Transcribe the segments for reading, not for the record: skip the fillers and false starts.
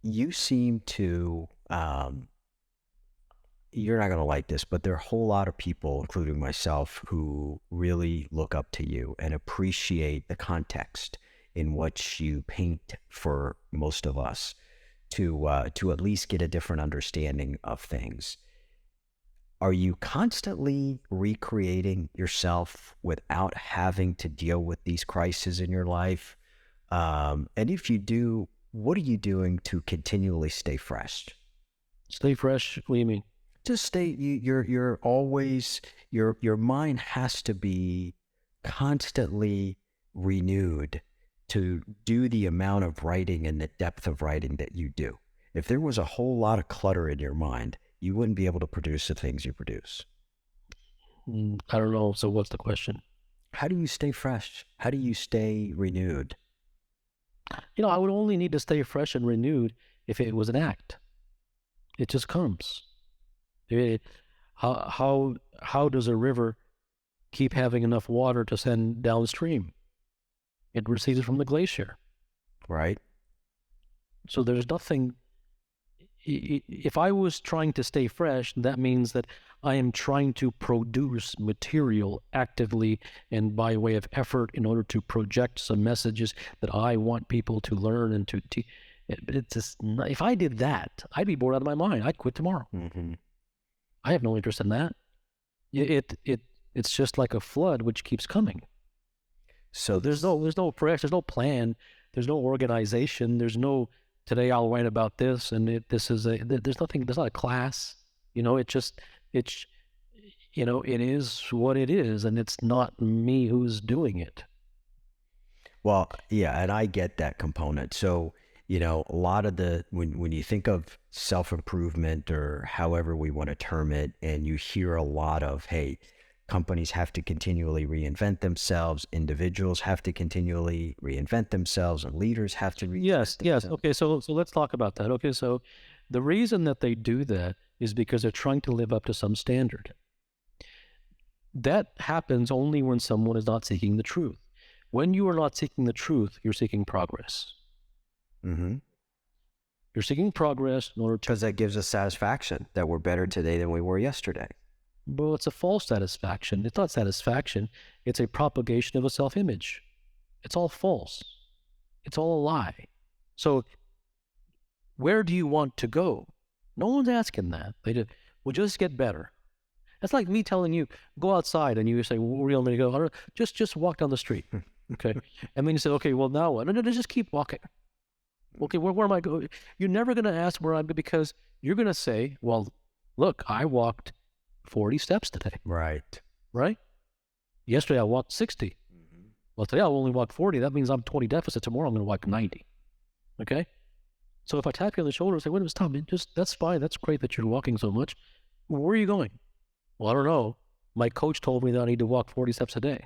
you seem to, you're not going to like this, but there are a whole lot of people, including myself, who really look up to you and appreciate the context in which you paint for most of us to at least get a different understanding of things. Are you constantly recreating yourself without having to deal with these crises in your life? And if you do, what are you doing to continually stay fresh? Stay fresh? What do you mean? Just stay. You're always your mind has to be constantly renewed to do the amount of writing and the depth of writing that you do. If there was a whole lot of clutter in your mind, you wouldn't be able to produce the things you produce. I don't know. So what's the question? How do you stay fresh? How do you stay renewed? I would only need to stay fresh and renewed if it was an act. It just comes. How does a river keep having enough water to send downstream? It receives it from the glacier. Right? So there's nothing. If I was trying to stay fresh, that means that I am trying to produce material actively and by way of effort in order to project some messages that I want people to learn and to teach. It's just, if I did that, I'd be bored out of my mind. I'd quit tomorrow. Mm-hmm. I have no interest in that. It's just like a flood which keeps coming. So there's no pressure, there's no plan, there's no organization, there's no today I'll write about this and there's nothing, there's not a class. It is what it is, and it's not me who's doing it. Well, yeah, and I get that component. So, a lot of when you think of self-improvement or however we want to term it, and you hear a lot of, hey, companies have to continually reinvent themselves, individuals have to continually reinvent themselves, and leaders have to reinvent Yes. themselves. Okay, so let's talk about that. Okay, so the reason that they do that is because they're trying to live up to some standard. That happens only when someone is not seeking the truth. When you are not seeking the truth, you're seeking progress. Mm-hmm. You're seeking progress in order to... Because that gives us satisfaction that we're better today than we were yesterday. Well, it's a false satisfaction. It's not satisfaction. It's a propagation of a self-image. It's all false. It's all a lie. So where do you want to go? No one's asking that. They just, well, just get better. That's like me telling you, go outside, and you say, well, where do you want me to go? I don't know, just walk down the street. Okay. And then you say, okay, well, now what? No, just keep walking. Okay, where am I going? You're never going to ask where I'm going, because you're going to say, well, look, I walked 40 steps today. Right. Right? Yesterday I walked 60. Mm-hmm. Well, today I'll only walk 40. That means I'm 20 deficit. Tomorrow I'm going to walk 90. Okay? So if I tap you on the shoulder and say, wait a minute, stop, man, that's fine. That's great that you're walking so much. Where are you going? Well, I don't know. My coach told me that I need to walk 40 steps a day.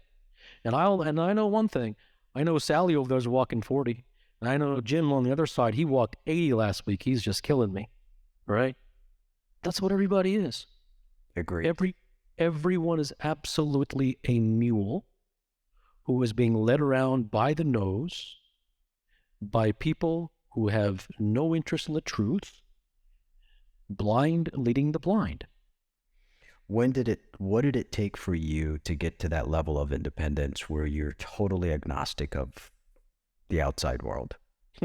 And I know one thing. I know Sally over there's walking 40. And I know Jim on the other side, he walked 80 last week. He's just killing me. Right? That's what everybody is. Agreed. Everyone is absolutely a mule who is being led around by the nose by people who have no interest in the truth, blind leading the blind. What did it take for you to get to that level of independence where you're totally agnostic of the outside world?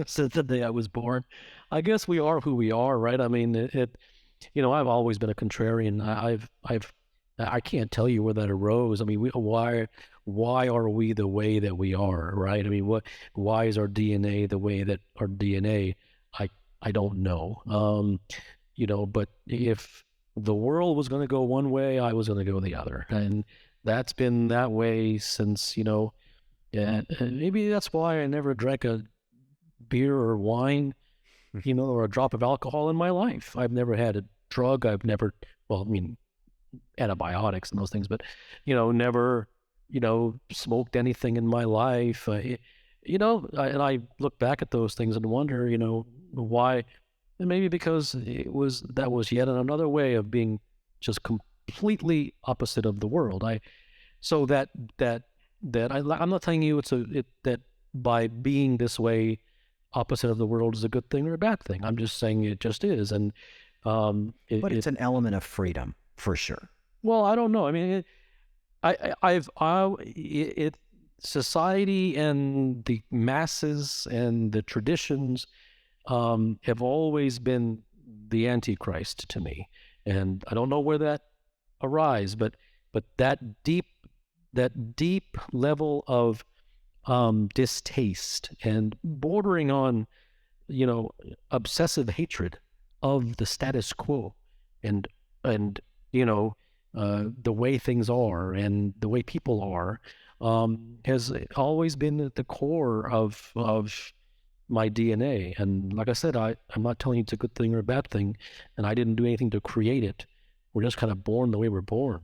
Since the day I was born, I guess we are who we are, right? I mean, I've always been a contrarian. I can't tell you where that arose. I mean, why are we the way that we are, right? I mean, why is our DNA the way that our DNA? I don't know. But if the world was going to go one way, I was going to go the other, and that's been that way since, and maybe that's why I never drank a beer or wine, or a drop of alcohol in my life. I've never had a drug. I've never, antibiotics and those things, but, never, smoked anything in my life. And I look back at those things and wonder, why, and maybe because that was yet another way of being just completely opposite of the world. I'm not telling you that by being this way, opposite of the world is a good thing or a bad thing. I'm just saying it just is. And But it's an element of freedom for sure. well, I don't know. I mean, society and the masses and the traditions have always been the Antichrist to me, and I don't know where that arise, but that deep level of distaste and bordering on, obsessive hatred of the status quo, and and you know the way things are and the way people are, has always been at the core of my DNA. And like I said, I'm not telling you it's a good thing or a bad thing, and I didn't do anything to create it. We're just kind of born the way we're born.